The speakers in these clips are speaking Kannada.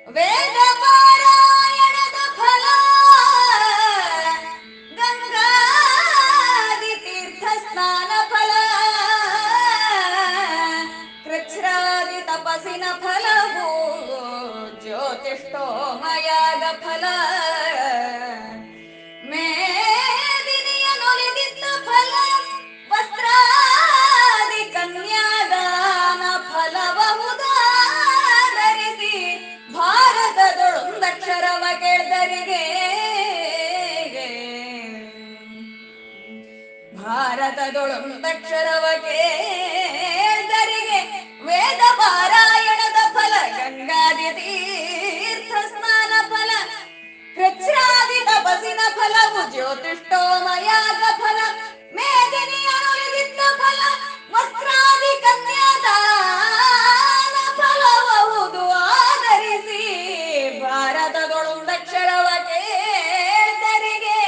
ವೇದ ಪಾರಾಯಣದ ಫಲ ಗಂಗಾದಿ ತೀರ್ಥ ಸ್ನಾನ ಫಲ ಕೃಚ್ಛ್ರಾದಿ ತಪಸ್ಸಿನ ಫಲವು ಜ್ಯೋತಿಷ್ಠೋಮಯಾಗ ಫಲ ಮೇದಿನಿಯ ನೊಲಿದಿದ್ದ ಫಲ ವಸ್ತ್ರಾದಿ ಕನ್ಯಾದಾನ ಫಲಬಹುದಾಧರಿಸಿ ಭಾರತದೊಳೊಂದಕ್ಷರವ ಕೇಳ್ದರಿಗೆ ಭಾರತದೊಳೊಂದಕ್ಷರವ ಕೇಳ್ದರಿಗೆ ವೇದ ಪಾರಾಯಣದ ಫಲ ಗಂಗಾದಿ ತೀರ್ಥ ಸ್ನಾನ ಫಲ ಕೃಚ್ಛ್ರಾದಿ ತಪಸ್ಸಿನ ಫಲವು ಜ್ಯೋತಿಷ್ಠೋಮಯಾಗ ಫಲ ಮೇದಿನಿಯ ನೊಲಿದಿದ್ದ ಫಲ ವಸ್ತ್ರಾದಿ ಕನ್ಯಾದಾನ ಫಲಬಹುದು ಆಧರಿಸಿ ಭಾರತದೊಳೊಂದಕ್ಷರವ ಕೇಳ್ದರಿಗೆ.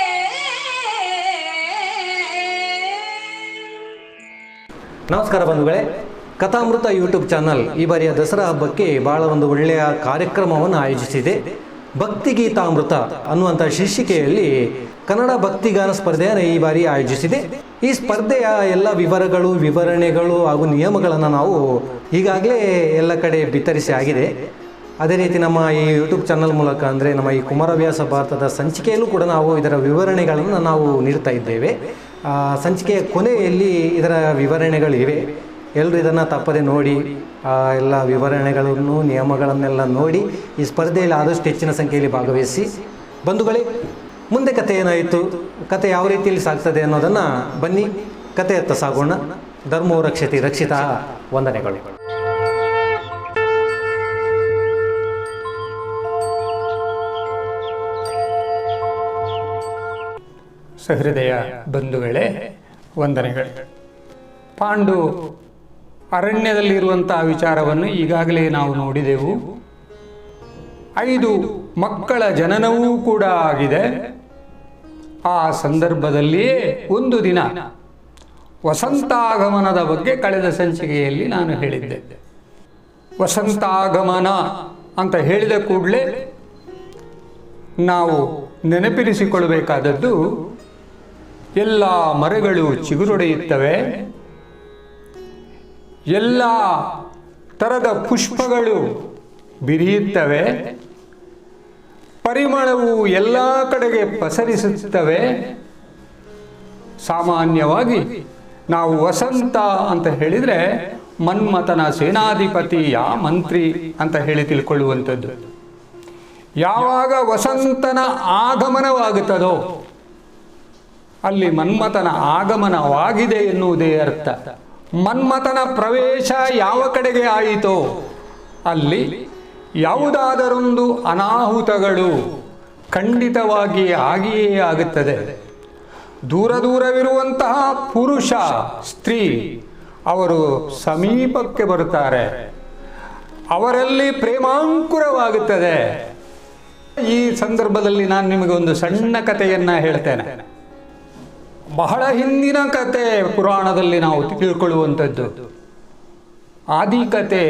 ನಮಸ್ಕಾರ ಬಂಧುಗಳೇ, ಕಥಾಮೃತ ಯೂಟ್ಯೂಬ್ ಚಾನಲ್ ಈ ಬಾರಿಯ ದಸರಾ ಹಬ್ಬಕ್ಕೆ ಬಹಳ ಒಂದು ಒಳ್ಳೆಯ ಕಾರ್ಯಕ್ರಮವನ್ನು ಆಯೋಜಿಸಿದೆ. ಭಕ್ತಿಗೀತಾಮೃತ ಅನ್ನುವಂಥ ಶೀರ್ಷಿಕೆಯಲ್ಲಿ ಕನ್ನಡ ಭಕ್ತಿಗಾನ ಸ್ಪರ್ಧೆಯನ್ನು ಈ ಬಾರಿ ಆಯೋಜಿಸಿದೆ. ಈ ಸ್ಪರ್ಧೆಯ ಎಲ್ಲ ವಿವರಗಳು, ವಿವರಣೆಗಳು ಹಾಗೂ ನಿಯಮಗಳನ್ನು ನಾವು ಈಗಾಗಲೇ ಎಲ್ಲ ಕಡೆ ಬಿತ್ತರಿಸಿ ಆಗಿದೆ. ಅದೇ ರೀತಿ ನಮ್ಮ ಈ ಯೂಟ್ಯೂಬ್ ಚಾನಲ್ ಮೂಲಕ ಅಂದರೆ ನಮ್ಮ ಈ ಕುಮಾರವ್ಯಾಸ ಭಾರತದ ಸಂಚಿಕೆಯಲ್ಲೂ ಕೂಡ ನಾವು ಇದರ ವಿವರಣೆಗಳನ್ನು ನಾವು ನೀಡ್ತಾ ಇದ್ದೇವೆ. ಸಂಚಿಕೆಯ ಕೊನೆಯಲ್ಲಿ ಇದರ ವಿವರಣೆಗಳಿವೆ. ಎಲ್ಲರೂ ಇದನ್ನು ತಪ್ಪದೆ ನೋಡಿ ಎಲ್ಲ ವಿವರಣೆಗಳನ್ನು, ನಿಯಮಗಳನ್ನೆಲ್ಲ ನೋಡಿ ಈ ಸ್ಪರ್ಧೆಯಲ್ಲಿ ಆದಷ್ಟು ಹೆಚ್ಚಿನ ಸಂಖ್ಯೆಯಲ್ಲಿ ಭಾಗವಹಿಸಿ. ಬಂಧುಗಳೇ, ಮುಂದೆ ಕತೆ ಏನಾಯಿತು, ಕತೆ ಯಾವ ರೀತಿಯಲ್ಲಿ ಸಾಗ್ತದೆ ಅನ್ನೋದನ್ನು ಬನ್ನಿ ಕಥೆಯತ್ತ ಸಾಗೋಣ. ಧರ್ಮೋ ರಕ್ಷತಿ ರಕ್ಷಿತಾ. ವಂದನೆಗಳು. ಸಹೃದಯ ಬಂಧುಗಳೇ, ವಂದನೆಗಳು. ಪಾಂಡು ಅರಣ್ಯದಲ್ಲಿರುವಂಥ ವಿಚಾರವನ್ನು ಈಗಾಗಲೇ ನಾವು ನೋಡಿದೆವು. 5 ಮಕ್ಕಳ ಜನನವೂ ಕೂಡ ಆಗಿದೆ. ಆ ಸಂದರ್ಭದಲ್ಲಿಯೇ ಒಂದು ದಿನ ವಸಂತಾಗಮನದ ಬಗ್ಗೆ ಕಳೆದ ಸಂಚಿಕೆಯಲ್ಲಿ ನಾನು ಹೇಳಿದ್ದೆ. ವಸಂತಾಗಮನ ಅಂತ ಹೇಳಿದ ಕೂಡಲೇ ನಾವು ನೆನಪಿರಿಸಿಕೊಳ್ಳಬೇಕಾದದ್ದು ಎಲ್ಲ ಮರಗಳು ಚಿಗುರೊಡೆಯುತ್ತವೆ, ಎಲ್ಲ ಥರದ ಪುಷ್ಪಗಳು ಬಿರಿಯುತ್ತವೆ, ಪರಿಮಳವು ಎಲ್ಲ ಕಡೆಗೆ ಪಸರಿಸುತ್ತವೆ. ಸಾಮಾನ್ಯವಾಗಿ ನಾವು ವಸಂತ ಅಂತ ಹೇಳಿದರೆ ಮನ್ಮಥನ ಸೇನಾಧಿಪತಿಯ ಮಂತ್ರಿ ಅಂತ ಹೇಳಿ ತಿಳ್ಕೊಳ್ಳುವಂಥದ್ದು. ಯಾವಾಗ ವಸಂತನ ಆಗಮನವಾಗುತ್ತದೋ ಅಲ್ಲಿ ಮನ್ಮಥನ ಆಗಮನವಾಗಿದೆ ಎನ್ನುವುದೇ ಅರ್ಥ. ಮನ್ಮಥನ ಪ್ರವೇಶ ಯಾವ ಕಡೆಗೆ ಆಯಿತೋ ಅಲ್ಲಿ ಯಾವುದಾದರೊಂದು ಅನಾಹುತಗಳು ಖಂಡಿತವಾಗಿ ಆಗಿಯೇ ಆಗುತ್ತದೆ. ದೂರ ದೂರವಿರುವಂತಹ ಪುರುಷ ಸ್ತ್ರೀ ಅವರು ಸಮೀಪಕ್ಕೆ ಬರುತ್ತಾರೆ, ಅವರಲ್ಲಿ ಪ್ರೇಮಾಂಕುರವಾಗುತ್ತದೆ. ಈ ಸಂದರ್ಭದಲ್ಲಿ ನಾನು ನಿಮಗೆ ಒಂದು ಸಣ್ಣ ಕಥೆಯನ್ನು ಹೇಳ್ತೇನೆ. ಬಹಳ ಹಿಂದಿನ ಕತೆ, ಪುರಾಣದಲ್ಲಿ ನಾವು ತಿಳ್ಕೊಳ್ಳುವಂಥದ್ದು. ಆದಿಕತೆ,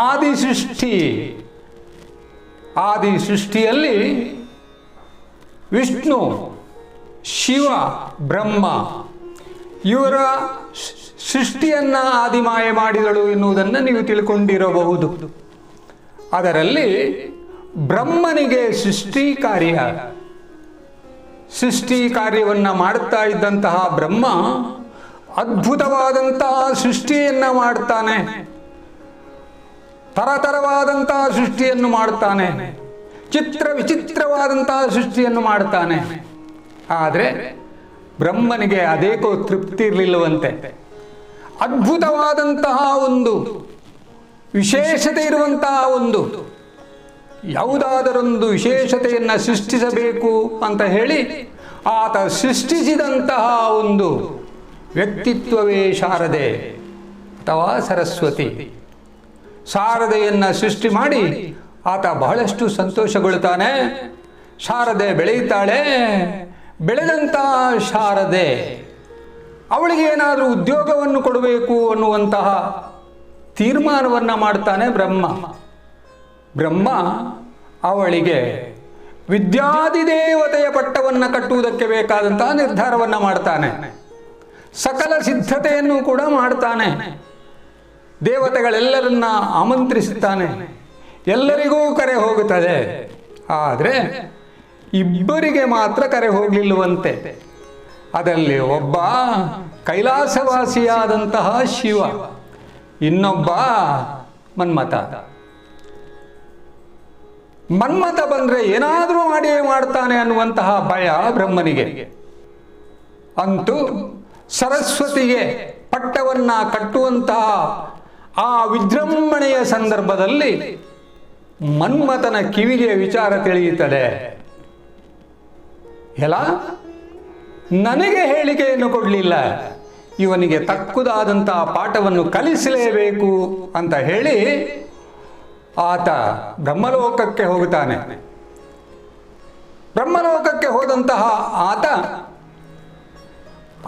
ಆದಿಸೃಷ್ಟಿ. ಆದಿಸೃಷ್ಟಿಯಲ್ಲಿ ವಿಷ್ಣು, ಶಿವ, ಬ್ರಹ್ಮ ಇವರ ಸೃಷ್ಟಿಯನ್ನು ಆದಿಮಾಯೆ ಮಾಡಿದಳು ಎನ್ನುವುದನ್ನು ನೀವು ತಿಳ್ಕೊಂಡಿರಬಹುದು. ಅದರಲ್ಲಿ ಬ್ರಹ್ಮನಿಗೆ ಸೃಷ್ಟಿ ಕಾರ್ಯವನ್ನು ಮಾಡುತ್ತಾ ಇದ್ದಂತಹ ಬ್ರಹ್ಮ ಅದ್ಭುತವಾದಂತಹ ಸೃಷ್ಟಿಯನ್ನು ಮಾಡ್ತಾನೆ, ತರತರವಾದಂತಹ ಸೃಷ್ಟಿಯನ್ನು ಮಾಡ್ತಾನೆ, ವಿಚಿತ್ರವಾದಂತಹ ಸೃಷ್ಟಿಯನ್ನು ಮಾಡ್ತಾನೆ. ಆದರೆ ಬ್ರಹ್ಮನಿಗೆ ಅದೇಕೋ ತೃಪ್ತಿ ಇರಲಿಲ್ಲವಂತೆ. ಅದ್ಭುತವಾದಂತಹ ಒಂದು ವಿಶೇಷತೆ ಇರುವಂತಹ ಯಾವುದಾದರೊಂದು ವಿಶೇಷತೆಯನ್ನು ಸೃಷ್ಟಿಸಬೇಕು ಅಂತ ಹೇಳಿ ಆತ ಸೃಷ್ಟಿಸಿದಂತಹ ಒಂದು ವ್ಯಕ್ತಿತ್ವವೇ ಶಾರದೆ ಅಥವಾ ಸರಸ್ವತಿ. ಶಾರದೆಯನ್ನು ಸೃಷ್ಟಿ ಮಾಡಿ ಆತ ಬಹಳಷ್ಟು ಸಂತೋಷಗೊಳ್ತಾನೆ. ಶಾರದೆ ಬೆಳೆಯುತ್ತಾಳೆ. ಬೆಳೆದಂಥ ಶಾರದೆ ಅವಳಿಗೆ ಏನಾದರೂ ಉದ್ಯೋಗವನ್ನು ಕೊಡಬೇಕು ಅನ್ನುವಂತಹ ತೀರ್ಮಾನವನ್ನು ಮಾಡ್ತಾನೆ ಬ್ರಹ್ಮ. ಬ್ರಹ್ಮ ಅವಳಿಗೆ ವಿದ್ಯಾಧಿದೇವತೆಯ ಪಟ್ಟವನ್ನು ಕಟ್ಟುವುದಕ್ಕೆ ಬೇಕಾದಂತಹ ನಿರ್ಧಾರವನ್ನು ಮಾಡ್ತಾನೆ. ಸಕಲ ಸಿದ್ಧತೆಯನ್ನು ಕೂಡ ಮಾಡ್ತಾನೆ. ದೇವತೆಗಳೆಲ್ಲರನ್ನ ಆಮಂತ್ರಿಸುತ್ತಾನೆ. ಎಲ್ಲರಿಗೂ ಕರೆ ಹೋಗುತ್ತದೆ. ಆದರೆ ಇಬ್ಬರಿಗೆ ಮಾತ್ರ ಕರೆ ಹೋಗಲಿಲ್ಲವಂತೆ. ಅದರಲ್ಲಿ ಒಬ್ಬ ಕೈಲಾಸವಾಸಿಯಾದಂತಹ ಶಿವ, ಇನ್ನೊಬ್ಬ ಮನ್ಮಥ. ಮನ್ಮಥ ಬಂದರೆ ಏನಾದರೂ ಮಾಡ್ತಾನೆ ಅನ್ನುವಂತಹ ಭಯ ಬ್ರಹ್ಮನಿಗೆ. ಅಂತೂ ಸರಸ್ವತಿಗೆ ಪಟ್ಟವನ್ನ ಕಟ್ಟುವಂತಹ ಆ ವಿಜೃಂಭಣೆಯ ಸಂದರ್ಭದಲ್ಲಿ ಮನ್ಮಥನ ಕಿವಿಗೆ ವಿಚಾರ ತಿಳಿಯುತ್ತದೆ. ಎಲ್ಲ ನನಗೆ ಹೇಳಿಕೆಯನ್ನು ಕೊಡಲಿಲ್ಲ, ಇವನಿಗೆ ತಕ್ಕುದಾದಂತಹ ಪಾಠವನ್ನು ಕಲಿಸಲೇಬೇಕು ಅಂತ ಹೇಳಿ ಆತ ಬ್ರಹ್ಮಲೋಕಕ್ಕೆ ಹೋಗುತ್ತಾನೆ. ಬ್ರಹ್ಮಲೋಕಕ್ಕೆ ಹೋದಂತಹ ಆತ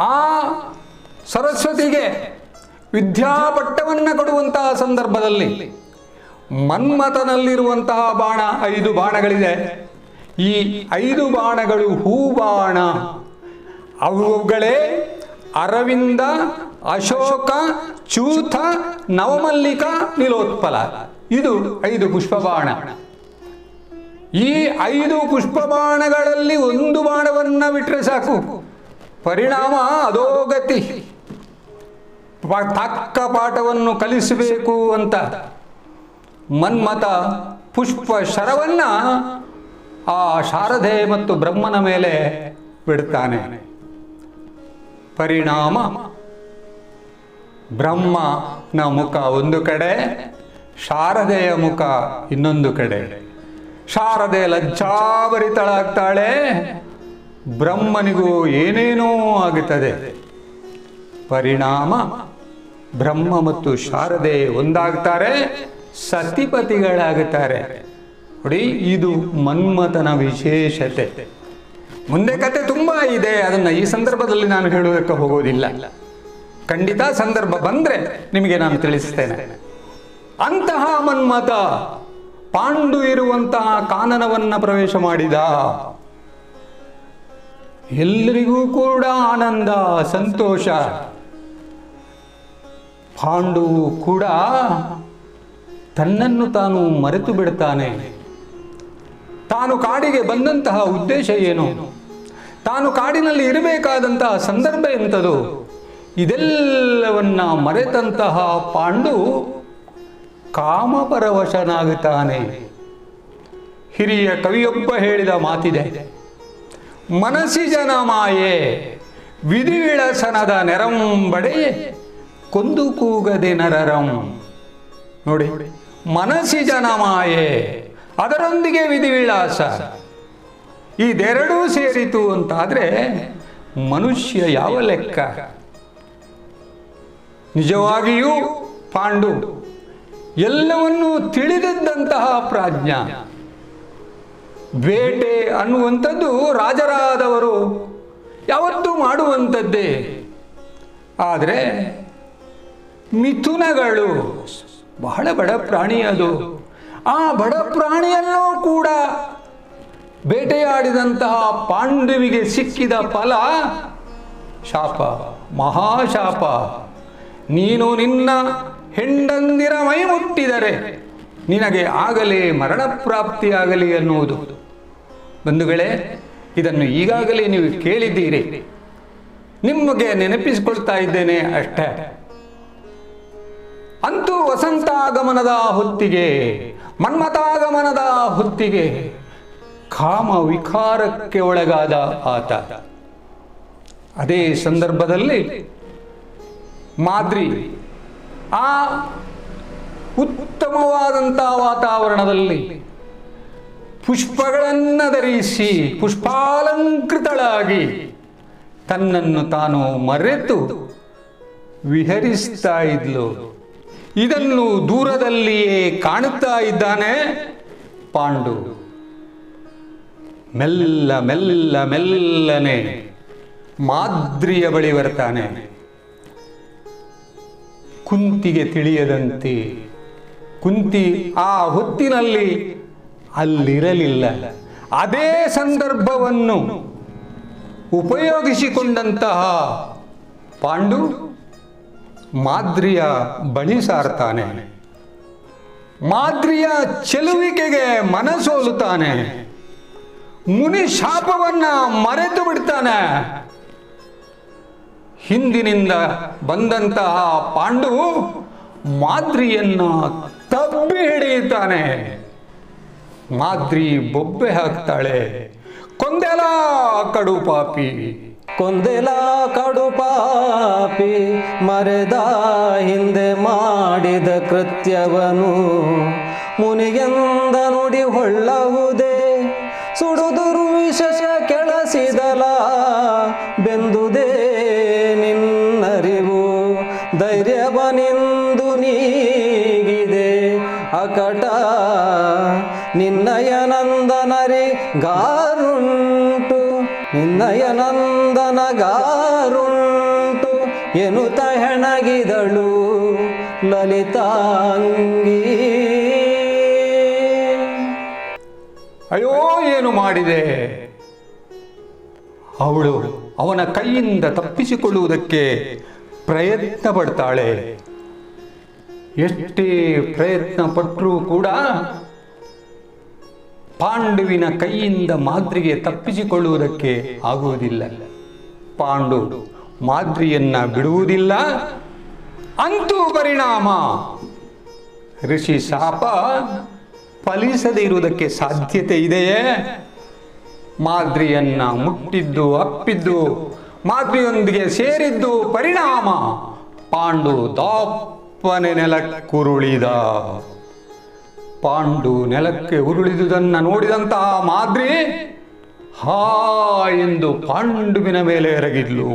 ಆ ಸರಸ್ವತಿಗೆ ವಿದ್ಯಾಪಟ್ಟವನ್ನು ಕೊಡುವಂತಹ ಸಂದರ್ಭದಲ್ಲಿ ಮನ್ಮಥನಲ್ಲಿರುವಂತಹ ಬಾಣ 5 ಬಾಣಗಳಿದೆ. ಈ 5 ಬಾಣಗಳು ಹೂಬಾಣ. ಅವುಗಳೇ ಅರವಿಂದ, ಅಶೋಕ, ಚೂಥ, ನವಮಲ್ಲಿಕ, ನೀಲೋತ್ಪಲ. ಇದು 5 ಪುಷ್ಪಬಾಣ. ಈ 5 ಪುಷ್ಪಬಾಣಗಳಲ್ಲಿ ಒಂದು ಬಾಣವನ್ನು ಬಿಟ್ಟರೆ ಸಾಕು, ಪರಿಣಾಮ ಅಧೋಗತಿ. ತಕ್ಕ ಪಾಠವನ್ನು ಕಲಿಸಬೇಕು ಅಂತ ಮನ್ಮಥ ಪುಷ್ಪ ಶರವನ್ನ ಆ ಶಾರದೆ ಮತ್ತು ಬ್ರಹ್ಮನ ಮೇಲೆ ಬಿಡ್ತಾನೆ. ಪರಿಣಾಮ ಬ್ರಹ್ಮನ ಮುಖ ಒಂದು ಕಡೆ, ಶಾರದೆಯ ಮುಖ ಇನ್ನೊಂದು ಕಡೆ. ಶಾರದೆ ಲಜ್ಜಾಭರಿತಳಾಗ್ತಾಳೆ, ಬ್ರಹ್ಮನಿಗೂ ಏನೇನೋ ಆಗುತ್ತದೆ. ಪರಿಣಾಮ ಬ್ರಹ್ಮ ಮತ್ತು ಶಾರದೆ ಒಂದಾಗ್ತಾರೆ, ಸತಿಪತಿಗಳಾಗುತ್ತಾರೆ. ನೋಡಿ, ಇದು ಮನ್ಮಥನ ವಿಶೇಷತೆ. ಮುಂದೆ ಕತೆ ತುಂಬಾ ಇದೆ, ಅದನ್ನ ಈ ಸಂದರ್ಭದಲ್ಲಿ ನಾನು ಹೇಳುವುದಕ್ಕೆ ಹೋಗೋದಿಲ್ಲ. ಖಂಡಿತ ಸಂದರ್ಭ ಬಂದ್ರೆ ನಿಮಗೆ ನಾನು ತಿಳಿಸ್ತೇನೆ. ಅಂತಹ ಮನ್ಮಥ ಪಾಂಡು ಇರುವಂತಹ ಕಾನನವನ್ನ ಪ್ರವೇಶ ಮಾಡಿದ. ಎಲ್ಲರಿಗೂ ಕೂಡ ಆನಂದ, ಸಂತೋಷ. ಪಾಂಡು ಕೂಡ ತನ್ನನ್ನು ತಾನು ಮರೆತು ಬಿಡ್ತಾನೆ. ತಾನು ಕಾಡಿಗೆ ಬಂದಂತಹ ಉದ್ದೇಶ ಏನು, ತಾನು ಕಾಡಿನಲ್ಲಿ ಇರಬೇಕಾದಂತಹ ಸಂದರ್ಭ ಎಂಥದು, ಇದೆಲ್ಲವನ್ನ ಮರೆತಂತಹ ಪಾಂಡು ಕಾಮಪರವಶನಾಗುತ್ತಾನೆ. ಹಿರಿಯ ಕವಿಯೊಬ್ಬ ಹೇಳಿದ ಮಾತಿದೆ, ಮನಸಿ ಜನ ಮಾಯೆ ವಿಧಿವಿಳಸನದ ನೆರಂಬಡೆಯೇ ಕೊಂದು ಕೂಗದೆ ನರರಂ. ನೋಡಿ, ಮನಸಿ ಜನ ಮಾಯೆ, ಅದರೊಂದಿಗೆ ವಿಧಿವಿಳಾಸ, ಇದೆರಡೂ ಸೇರಿತು ಅಂತಾದ್ರೆ ಮನುಷ್ಯ ಯಾವ ಲೆಕ್ಕ. ನಿಜವಾಗಿಯೂ ಪಾಂಡು ಎಲ್ಲವನ್ನೂ ತಿಳಿದಿದ್ದಂತಹ ಪ್ರಾಜ್ಞ. ಬೇಟೆ ಅನ್ನುವಂಥದ್ದು ರಾಜರಾದವರು ಯಾವತ್ತೂ ಮಾಡುವಂಥದ್ದೇ. ಆದರೆ ಮಿಥುನಗಳು ಬಹಳ ಬಡ ಪ್ರಾಣಿ. ಅದು ಆ ಬಡ ಪ್ರಾಣಿಯನ್ನೂ ಕೂಡ ಬೇಟೆಯಾಡಿದಂತಹ ಪಾಂಡುವಿಗೆ ಸಿಕ್ಕಿದ ಫಲ ಶಾಪ, ಮಹಾಶಾಪ. ನೀನು ನಿನ್ನ ಹೆಂಡಂದಿರ ಮೈ ಮುಟ್ಟಿದರೆ ನಿನಗೆ ಆಗಲೇ ಮರಣ ಪ್ರಾಪ್ತಿಯಾಗಲಿ ಅನ್ನುವುದು. ಬಂಧುಗಳೇ, ಇದನ್ನು ಈಗಾಗಲೇ ನೀವು ಕೇಳಿದ್ದೀರಿ, ನಿಮಗೆ ನೆನಪಿಸಿಕೊಳ್ತಾ ಇದ್ದೇನೆ ಅಷ್ಟೇ. ಅಂತೂ ವಸಂತಾಗಮನದ ಹೊತ್ತಿಗೆ, ಮನ್ಮಥಾಗಮನದ ಹೊತ್ತಿಗೆ ಕಾಮ ವಿಕಾರಕ್ಕೆ ಒಳಗಾದ ಆತ. ಅದೇ ಸಂದರ್ಭದಲ್ಲಿ ಮಾದ್ರಿ ಆ ಉತ್ತಮವಾದಂತಹ ವಾತಾವರಣದಲ್ಲಿ ಪುಷ್ಪಗಳನ್ನು ಧರಿಸಿ ಪುಷ್ಪಾಲಂಕೃತಳಾಗಿ ತನ್ನನ್ನು ತಾನು ಮರೆತು ವಿಹರಿಸ್ತಾ ಇದ್ಲು. ಇದನ್ನು ದೂರದಲ್ಲಿಯೇ ಕಾಣುತ್ತಾ ಇದ್ದಾನೆ ಪಾಂಡು. ಮೆಲ್ಲ ಮೆಲ್ಲ ಮೆಲ್ಲನೆ ಮಾದ್ರಿಯ ಬಳಿ ಬರ್ತಾನೆ. ಕುಂತಿಗೆ ತಿಳಿಯದಂತೆ ಕುಂತಿ ಆ ಹೊತ್ತಿನಲ್ಲಿ ಅಲ್ಲಿರಲಿಲ್ಲ. ಅದೇ ಸಂದರ್ಭವನ್ನು ಉಪಯೋಗಿಸಿಕೊಂಡಂತಹ ಪಾಂಡು ಮಾದ್ರಿಯ ಬಳಿ ಸಾರ್ತಾನೆ. ಮಾದ್ರಿಯ ಚೆಲುವಿಕೆಗೆ ಮನಸೋಲುತ್ತಾನೆ. ಮುನಿ ಶಾಪವನ್ನ ಮರೆತು ಬಿಡ್ತಾನೆ. ಹಿಂದಿನಿಂದ ಬಂದಂತಹ ಪಾಂಡು ಮಾದ್ರಿಯನ್ನ ತಬ್ಬಿ ಹಿಡಿಯುತ್ತಾನೆ. ಮಾದ್ರಿ ಬೊಬ್ಬೆ ಹಾಕ್ತಾಳೆ. ಕೊಂದೆಲ ಕಡು ಪಾಪಿ, ಕೊಂದೆಲ ಕಡು ಪಾಪಿ, ಮರೆದ ಹಿಂದೆ ಮಾಡಿದ ಕೃತ್ಯವನು, ಮುನಿಗೆಂದ ನುಡಿ ಹೊಳ್ಳಹುದೇ, ಸುಡುದುರ್ವಿಶೇಷ ಕೆಳಸಿದಲ, ಬೆಂದುದೇ ನಿನ್ನರಿವು, ಧೈರ್ಯವನಿಂದು ನೀಗಿದೆ ಅಕಟ, ನಿನ್ನಯ ನಂದನರಿ ಗಾರುಂಟು, ನಿನ್ನಯ ನಂದನ ಗಾರುಂಟು, ಎನ್ನುತ್ತ ಹೆಣಗಿದಳು ಲಲಿತಾಂಗಿ. ಅಯ್ಯೋ ಏನು ಮಾಡಿದೆ? ಅವಳು ಅವನ ಕೈಯಿಂದ ತಪ್ಪಿಸಿಕೊಳ್ಳುವುದಕ್ಕೆ ಪ್ರಯತ್ನ ಪಡ್ತಾಳೆ. ಎಷ್ಟೇ ಪ್ರಯತ್ನ ಪಟ್ಟರೂ ಕೂಡ ಪಾಂಡುವಿನ ಕೈಯಿಂದ ಮಾದ್ರಿಗೆ ತಪ್ಪಿಸಿಕೊಳ್ಳುವುದಕ್ಕೆ ಆಗುವುದಿಲ್ಲ. ಪಾಂಡು ಮಾದ್ರಿಯನ್ನ ಬಿಡುವುದಿಲ್ಲ. ಅಂತೂ ಪರಿಣಾಮ ಋಷಿ ಶಾಪ ಫಲಿಸದೇ ಇರುವುದಕ್ಕೆ ಸಾಧ್ಯತೆ ಇದೆಯೇ? ಮಾದ್ರಿಯನ್ನ ಮುಟ್ಟಿದ್ದು, ಅಪ್ಪಿದ್ದು, ಮಾದ್ರಿಯೊಂದಿಗೆ ಸೇರಿದ್ದು ಪರಿಣಾಮ ಪಾಂಡು ದಪ್ಪನೆ ನೆಲಕ್ಕುರುಳಿದ. ಪಾಂಡು ನೆಲಕ್ಕೆ ಉರುಳಿದುದನ್ನು ನೋಡಿದಂತಹ ಮಾದ್ರಿ ಹಾ ಎಂದು ಪಾಂಡುವಿನ ಮೇಲೆ ಎರಗಿದ್ಲು,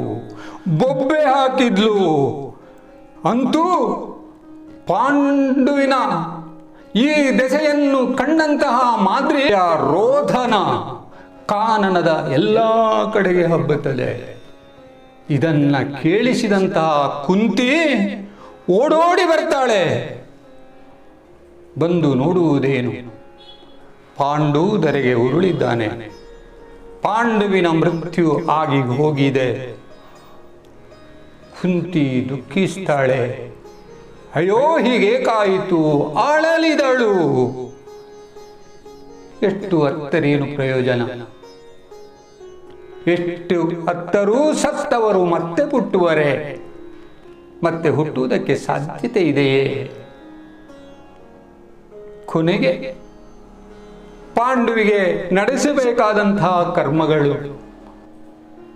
ಬೊಬ್ಬೆ ಹಾಕಿದ್ಲು. ಅಂತೂ ಪಾಂಡುವಿನ ಈ ದೆಸೆಯನ್ನು ಕಂಡಂತಹ ಮಾದ್ರಿಯ ರೋಧನ ಕಾನನದ ಎಲ್ಲ ಕಡೆಗೆ ಹಬ್ಬುತ್ತದೆ. ಇದನ್ನ ಕೇಳಿಸಿದಂತಹ ಕುಂತಿ ಓಡೋಡಿ ಬರ್ತಾಳೆ. ಬಂದು ನೋಡುವುದೇನು, ಪಾಂಡು ಧರೆಗೆ ಉರುಳಿದ್ದಾನೆ. ಪಾಂಡುವಿನ ಮೃತ್ಯು ಆಗಿ ಹೋಗಿದೆ. ಕುಂತಿ ದುಃಖಿಸ್ತಾಳೆ. ಅಯ್ಯೋ ಹೀಗೇಕಾಯಿತು, ಅಳಲಿದಳು. ಎಷ್ಟು ಅತ್ತರೇನು ಪ್ರಯೋಜನ? ಎಷ್ಟು ಅತ್ತರೂ ಸತ್ತವರು ಮತ್ತೆ ಹುಟ್ಟುವರೆ, ಮತ್ತೆ ಹುಟ್ಟುವುದಕ್ಕೆ ಸಾಧ್ಯತೆ ಇದೆಯೇ? ಕೊನೆಗೆ ಪಾಂಡುವಿಗೆ ನಡೆಸಬೇಕಾದಂತಹ ಕರ್ಮಗಳು,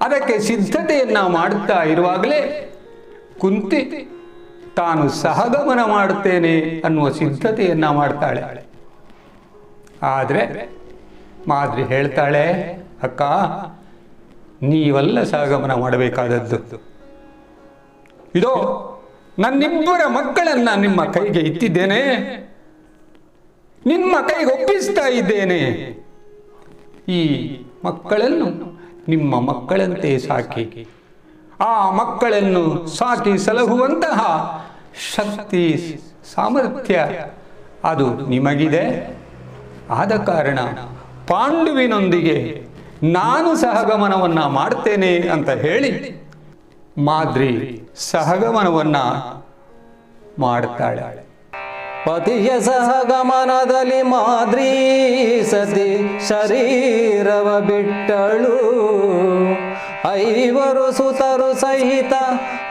ಅದಕ್ಕೆ ಸಿದ್ಧತೆಯನ್ನ ಮಾಡುತ್ತಾ ಇರುವಾಗಲೇ ಕುಂತಿ ತಾನು ಸಹಗಮನ ಮಾಡುತ್ತೇನೆ ಅನ್ನುವ ಸಿದ್ಧತೆಯನ್ನ ಮಾಡ್ತಾಳೆ. ಆದರೆ ಮಾದ್ರಿ ಹೇಳ್ತಾಳೆ, ಅಕ್ಕ ನೀವಲ್ಲ ಸಹಗಮನ ಮಾಡಬೇಕಾದದ್ದು. ಇದೋ ನನ್ನಿಬ್ಬರ ಮಕ್ಕಳನ್ನ ನಿಮ್ಮ ಕೈಗೆ ಇಟ್ಟಿದ್ದೇನೆ, ನಿಮ್ಮ ಕೈಗೆ ಒಪ್ಪಿಸ್ತಾ ಇದ್ದೇನೆ. ಈ ಮಕ್ಕಳನ್ನು ನಿಮ್ಮ ಮಕ್ಕಳಂತೆ ಸಾಕಿ, ಆ ಮಕ್ಕಳನ್ನು ಸಾಕಿ ಸಲಹುವಂತಹ ಶಕ್ತಿ ಸಾಮರ್ಥ್ಯ ಅದು ನಿಮಗಿದೆ. ಆದ ಕಾರಣ ಪಾಂಡುವಿನೊಂದಿಗೆ ನಾನು ಸಹಗಮನವನ್ನ ಮಾಡ್ತೇನೆ ಅಂತ ಹೇಳಿ ಮಾದ್ರಿ ಸಹಗಮನವನ್ನ ಮಾಡ್ತಾಳೆ. ಪತಿಯ ಸಹಗಮನದಲ್ಲಿ ಮಾದ್ರಿ ಸತಿ ಶರೀರವ ಬಿಟ್ಟಳು. ಐವರು ಸುತರು ಸಹಿತ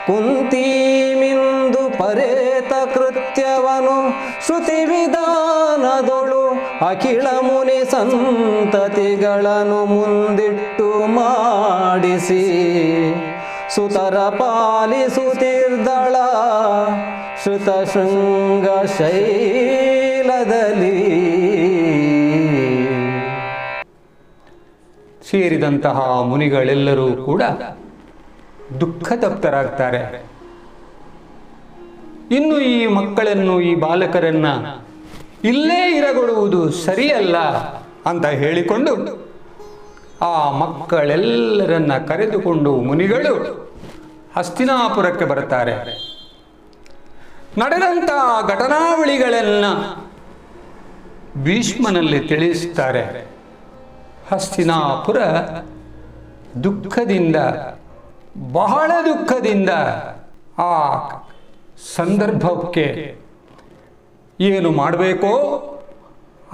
ಕುಂತಿ ಮಿಂದು ಪರೇತ ಕೃತ್ಯವನು ಶ್ರುತಿ ವಿಧಾನದೊಳು ಅಖಿಳ ಮುನಿ ಸಂತತಿಗಳನ್ನು ಮುಂದಿಟ್ಟು ಮಾಡಿಸಿ ಸುತರ ಪಾಲಿಸುತ್ತಿರ್ದಳ ಶ್ರುತ ಶೃಂಗ ಶೈಲದಲ್ಲಿ. ಸೇರಿದಂತಹ ಮುನಿಗಳೆಲ್ಲರೂ ಕೂಡ ದುಃಖ ತಪ್ತರಾಗ್ತಾರೆ. ಇನ್ನು ಈ ಮಕ್ಕಳನ್ನು, ಈ ಬಾಲಕರನ್ನ ಇಲ್ಲೇ ಇರಗೊಡುವುದು ಸರಿಯಲ್ಲ ಅಂತ ಹೇಳಿಕೊಂಡು ಆ ಮಕ್ಕಳೆಲ್ಲರನ್ನ ಕರೆದುಕೊಂಡು ಮುನಿಗಳು ಹಸ್ತಿನಾಪುರಕ್ಕೆ ಬರ್ತಾರೆ. ನಡೆದಂಥ ಘಟನಾವಳಿಗಳನ್ನು ಭೀಷ್ಮನಲ್ಲಿ ತಿಳಿಸ್ತಾರೆ. ಹಸ್ತಿನಾಪುರ ದುಃಖದಿಂದ, ಬಹಳ ದುಃಖದಿಂದ ಆ ಸಂದರ್ಭಕ್ಕೆ ಏನು ಮಾಡಬೇಕೋ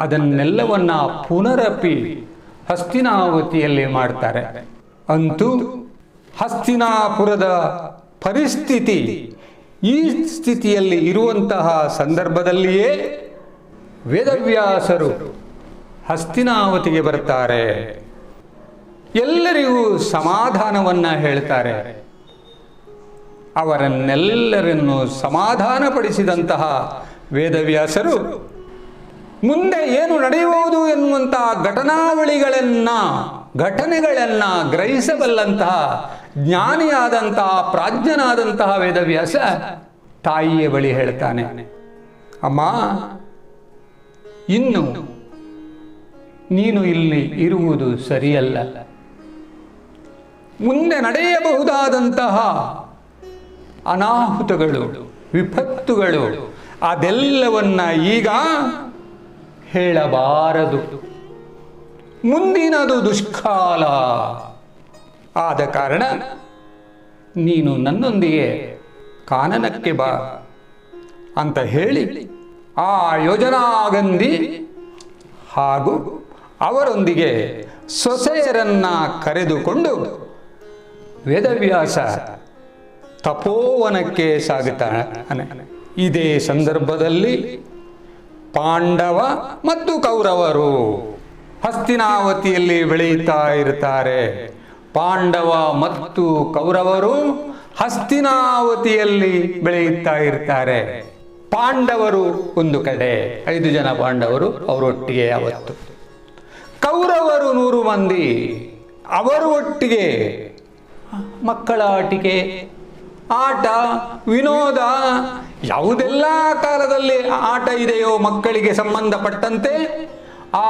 ಅದನ್ನೆಲ್ಲವನ್ನ ಪುನರಪಿ ಹಸ್ತಿನಾವತಿಯಲ್ಲಿ ಮಾಡ್ತಾರೆ. ಅಂತೂ ಹಸ್ತಿನಾಪುರದ ಪರಿಸ್ಥಿತಿ ಈ ಸ್ಥಿತಿಯಲ್ಲಿ ಇರುವಂತಹ ಸಂದರ್ಭದಲ್ಲಿಯೇ ವೇದವ್ಯಾಸರು ಹಸ್ತಿನಾವತಿಗೆ ಬರ್ತಾರೆ. ಎಲ್ಲರಿಗೂ ಸಮಾಧಾನವನ್ನ ಹೇಳ್ತಾರೆ. ಅವರನ್ನೆಲ್ಲರನ್ನು ಸಮಾಧಾನಪಡಿಸಿದಂತಹ ವೇದವ್ಯಾಸರು ಮುಂದೆ ಏನು ನಡೆಯುವುದು ಎನ್ನುವಂತಹ ಘಟನೆಗಳನ್ನ ಗ್ರಹಿಸಬಲ್ಲಂತಹ ಜ್ಞಾನಿಯಾದಂತಹ ಪ್ರಾಜ್ಞನಾದಂತಹ ವೇದವ್ಯಾಸ ತಾಯಿಯ ಬಳಿ ಹೇಳ್ತಾನೆ, ಅಮ್ಮ, ಇನ್ನು ನೀನು ಇಲ್ಲಿ ಇರುವುದು ಸರಿಯಲ್ಲ. ಮುಂದೆ ನಡೆಯಬಹುದಾದಂತಹ ಅನಾಹುತಗಳು, ವಿಪತ್ತುಗಳು ಅದೆಲ್ಲವನ್ನ ಈಗ ಹೇಳಬಾರದು. ಮುಂದಿನದು ದುಷ್ಕಾಲ. ಆದ ಕಾರಣ ನೀನು ನನ್ನೊಂದಿಗೆ ಕಾನನಕ್ಕೆ ಬಾ ಅಂತ ಹೇಳಿ ಆ ಯೋಜನಾಗಂಧಿ ಹಾಗೂ ಅವರೊಂದಿಗೆ ಸೊಸೆಯರನ್ನ ಕರೆದುಕೊಂಡು ವೇದವ್ಯಾಸ ತಪೋವನಕ್ಕೆ ಸಾಗುತ್ತಾನೆ. ಇದೇ ಸಂದರ್ಭದಲ್ಲಿ ಪಾಂಡವ ಮತ್ತು ಕೌರವರು ಹಸ್ತಿನಾವತಿಯಲ್ಲಿ ಬೆಳೆಯುತ್ತಾ ಇರ್ತಾರೆ. ಪಾಂಡವ ಮತ್ತು ಕೌರವರು ಹಸ್ತಿನಾವತಿಯಲ್ಲಿ ಬೆಳೆಯುತ್ತಾ ಇರ್ತಾರೆ. ಪಾಂಡವರು ಒಂದು ಕಡೆ 5 ಜನ ಪಾಂಡವರು ಅವರೊಟ್ಟಿಗೆ ಅವತ್ತು, ಕೌರವರು 100 ಮಂದಿ ಅವರು ಒಟ್ಟಿಗೆ ಮಕ್ಕಳ ಆಟಿಕೆ, ಆಟ, ವಿನೋದ, ಯಾವುದೆಲ್ಲ ಕಾಲದಲ್ಲಿ ಆಟ ಇದೆಯೋ ಮಕ್ಕಳಿಗೆ ಸಂಬಂಧಪಟ್ಟಂತೆ ಆ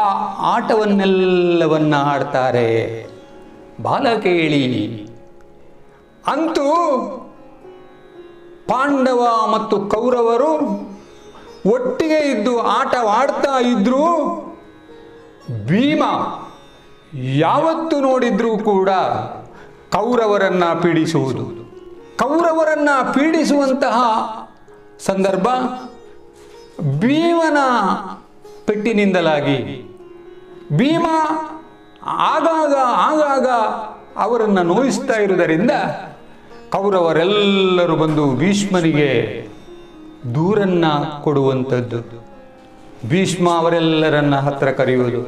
ಆಟವನ್ನೆಲ್ಲವನ್ನ ಆಡ್ತಾರೆ. ಬಾಲಕೇಳಿ. ಅಂತೂ ಪಾಂಡವ ಮತ್ತು ಕೌರವರು ಒಟ್ಟಿಗೆ ಇದ್ದು ಆಟವಾಡ್ತಾ ಇದ್ರು. ಭೀಮ ಯಾವತ್ತು ನೋಡಿದ್ರೂ ಕೂಡ ಕೌರವರನ್ನ ಪೀಡಿಸುವುದು. ಕೌರವರನ್ನ ಪೀಡಿಸುವಂತಹ ಸಂದರ್ಭ ಭೀಮನ ಪೆಟ್ಟಿನಿಂದಲಾಗಿ ಭೀಮ ಆಗಾಗ ಅವರನ್ನು ನೋಯಿಸ್ತಾ ಇರುವುದರಿಂದ ಕೌರವರೆಲ್ಲರೂ ಬಂದು ಭೀಷ್ಮನಿಗೆ ದೂರನ್ನ ಕೊಡುವಂಥದ್ದು. ಭೀಷ್ಮ ಅವರೆಲ್ಲರನ್ನ ಹತ್ರ ಕರೆಯುವುದು,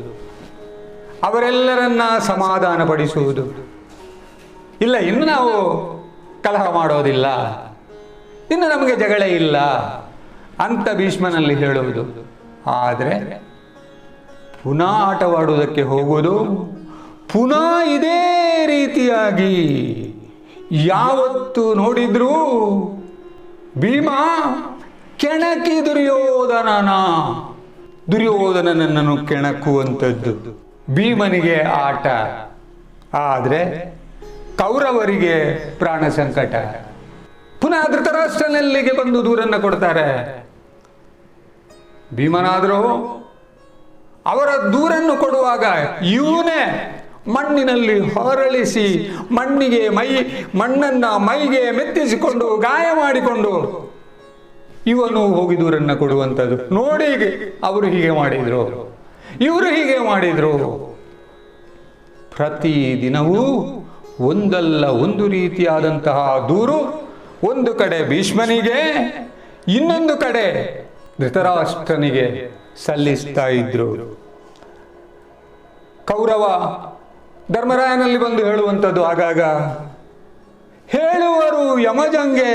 ಅವರೆಲ್ಲರನ್ನ ಸಮಾಧಾನ ಪಡಿಸುವುದು. ಇಲ್ಲ, ಇನ್ನು ನಾವು ಕಲಹ ಮಾಡೋದಿಲ್ಲ, ಇನ್ನು ನಮಗೆ ಜಗಳ ಇಲ್ಲ ಅಂತ ಭೀಷ್ಮನಲ್ಲಿ ಹೇಳುವುದು. ಆದರೆ ಪುನಃ ಆಟವಾಡುವುದಕ್ಕೆ ಹೋಗುವುದು, ಪುನಃ ಇದೇ ರೀತಿಯಾಗಿ ಯಾವತ್ತು ನೋಡಿದ್ರೂ ಭೀಮ ಕೆಣಕಿ ದುರ್ಯೋಧನನನ್ನು ಕೆಣಕುವಂಥದ್ದು ಭೀಮನಿಗೆ ಆಟ. ಆದರೆ ಕೌರವರಿಗೆ ಪ್ರಾಣ ಸಂಕಟ. ಪುನಃ ಧೃತರಾಷ್ಟ್ರನಲ್ಲಿಗೆ ಬಂದು ದೂರನ್ನ ಕೊಡ್ತಾರೆ. ಭೀಮನಾದರೂ ಅವರ ದೂರನ್ನು ಕೊಡುವಾಗ ಇವನೇ ಮಣ್ಣಿನಲ್ಲಿ ಹೊರಳಿಸಿ ಮಣ್ಣನ್ನ ಮೈಗೆ ಮೆತ್ತಿಸಿಕೊಂಡು ಗಾಯ ಮಾಡಿಕೊಂಡು ಇವನು ಹೋಗಿ ದೂರನ್ನ ಕೊಡುವಂಥದ್ದು. ನೋಡಿ, ಅವರು ಹೀಗೆ ಮಾಡಿದ್ರು, ಇವರು ಹೀಗೆ ಮಾಡಿದ್ರು. ಪ್ರತಿ ದಿನವೂ ಒಂದಲ್ಲ ಒಂದು ರೀತಿಯಾದಂತಹ ದೂರು, ಒಂದು ಕಡೆ ಭೀಷ್ಮನಿಗೆ, ಇನ್ನೊಂದು ಕಡೆ ಧೃತರಾಷ್ಟ್ರನಿಗೆ ಸಲ್ಲಿಸ್ತಾ ಇದ್ರು. ಕೌರವ ಧರ್ಮರಾಯನಲ್ಲಿ ಬಂದು ಹೇಳುವಂಥದ್ದು ಆಗಾಗ, ಹೇಳುವರು ಯಮಜಂಗೆ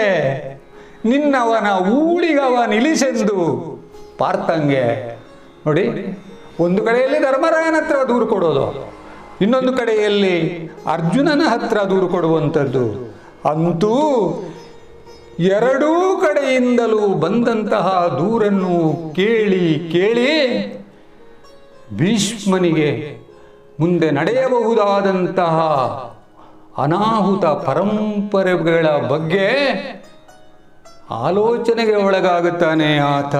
ನಿನ್ನವನ ಊಳಿಗವ ನಿಲ್ಲಿಸೆಂದು ಪಾರ್ಥಂಗೆ. ನೋಡಿ, ಒಂದು ಕಡೆಯಲ್ಲಿ ಧರ್ಮರಾಯನ ಹತ್ರ ದೂರು ಕೊಡೋದು, ಇನ್ನೊಂದು ಕಡೆಯಲ್ಲಿ ಅರ್ಜುನನ ಹತ್ರ ದೂರು ಕೊಡುವಂಥದ್ದು. ಅಂತೂ ಎರಡೂ ಕಡೆಯಿಂದಲೂ ಬಂದಂತಹ ದೂರನ್ನು ಕೇಳಿ ಭೀಷ್ಮನಿಗೆ ಮುಂದೆ ನಡೆಯಬಹುದಾದಂತಹ ಅನಾಹುತ ಪರಂಪರೆಗಳ ಬಗ್ಗೆ ಆಲೋಚನೆಗೆ ಒಳಗಾಗುತ್ತಾನೆ ಆತ.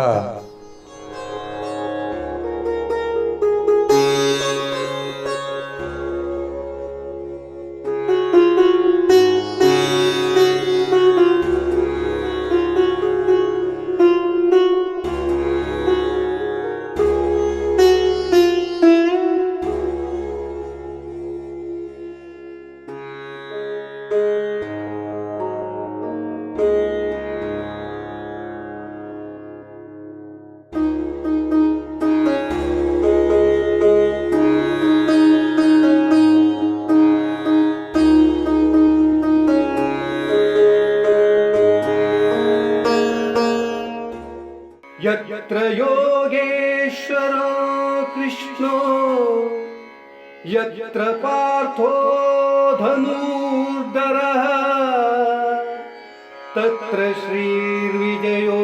यत्र योगेश्वरो कृष्णो यत्र पार्थो धनुर्धरः तत्र श्रीर्विजयो